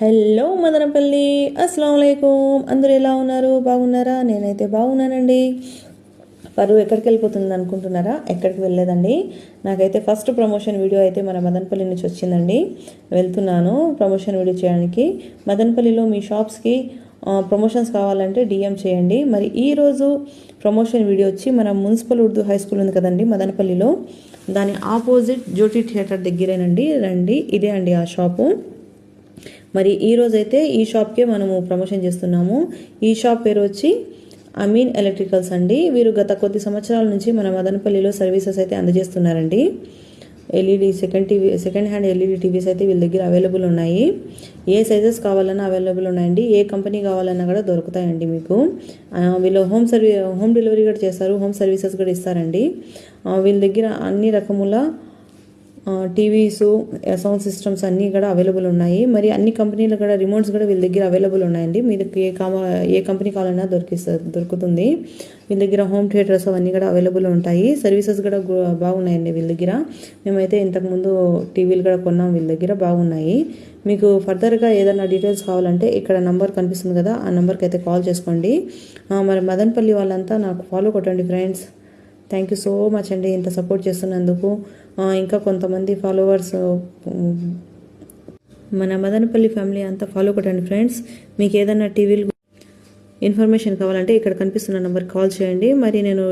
Hello Madanapalle, అస్సలం వాలేకుమ్. అందరూ ఎలా ఉన్నారు? బాగున్నారా? నేనైతే బాగున్నానండి. పరువు ఎక్కడికి వెళ్ళిపోతుంది అనుకుంటున్నారా? ఎక్కడికి వెళ్ళలేదండి. నాకైతే ఫస్ట్ ప్రమోషన్ వీడియో అయితే మన మదనపల్లి నుంచి వచ్చిందండి. వెళ్తున్నాను ప్రమోషన్ వీడియో చేయడానికి. మదనపల్లిలో మీ షాప్స్కి ప్రమోషన్స్ కావాలంటే డిఎం చేయండి. మరి ఈరోజు ప్రమోషన్ వీడియో వచ్చి మన మున్సిపల్ ఉర్దూ హై స్కూల్ ఉంది కదండి మదనపల్లిలో, దాని ఆపోజిట్ జ్యోతి థియేటర్ దగ్గరేనండి. రండి, ఇదే అండి ఆ షాపు. మరి ఈరోజైతే ఈ షాప్కే మనము ప్రమోషన్ చేస్తున్నాము. ఈ షాప్ పేరు వచ్చి అమీన్ ఎలక్ట్రికల్స్ అండి. వీరు గత కొద్ది సంవత్సరాల నుంచి మన మదనపల్లిలో సర్వీసెస్ అయితే అందజేస్తున్నారండి. సెకండ్ హ్యాండ్ ఎల్ఈడి టీవీస్ అయితే వీళ్ళ దగ్గర అవైలబుల్ ఉన్నాయి. ఏ సైజెస్ కావాలన్నా అవైలబుల్ ఉన్నాయండి. ఏ కంపెనీ కావాలన్నా కూడా దొరుకుతాయండి మీకు. వీళ్ళు హోమ్ డెలివరీ కూడా చేస్తారు, హోమ్ సర్వీసెస్ కూడా ఇస్తారండి. వీళ్ళ దగ్గర అన్ని రకముల టీవీస్, సౌండ్ సిస్టమ్స్ అన్నీ కూడా అవైలబుల్ ఉన్నాయి. మరి అన్ని కంపెనీలు కూడా రిమోట్స్ కూడా వీళ్ళ దగ్గర అవైలబుల్ ఉన్నాయండి. మీకు ఏ కంపెనీ కావాలన్నా దొరుకుతుంది. వీళ్ళ దగ్గర హోమ్ థియేటర్స్ అవన్నీ కూడా అవైలబుల్ ఉంటాయి. సర్వీసెస్ కూడా బాగున్నాయండి వీళ్ళ దగ్గర. మేమైతే ఇంతకుముందు టీవీలు కూడా కొన్నాం, వీళ్ళ దగ్గర బాగున్నాయి. మీకు ఫర్దర్గా ఏదైనా డీటెయిల్స్ కావాలంటే ఇక్కడ నంబర్ కనిపిస్తుంది కదా, ఆ నెంబర్కి అయితే కాల్ చేసుకోండి. మరి మదనపల్లి వాళ్ళంతా నాకు ఫాలో కొట్టండి friends. Thank you so much అండి ఇంత సపోర్ట్ చేస్తున్నందుకు. ఇంకా కొంతమంది ఫాలోవర్స్ మన మదనపల్లి ఫ్యామిలీ అంతా ఫాలో కొట్టండి ఫ్రెండ్స్. మీకు ఏదైనా టీవీలు ఇన్ఫర్మేషన్ కావాలంటే ఇక్కడ కనిపిస్తున్న నెంబర్కి కాల్ చేయండి. మరి నేను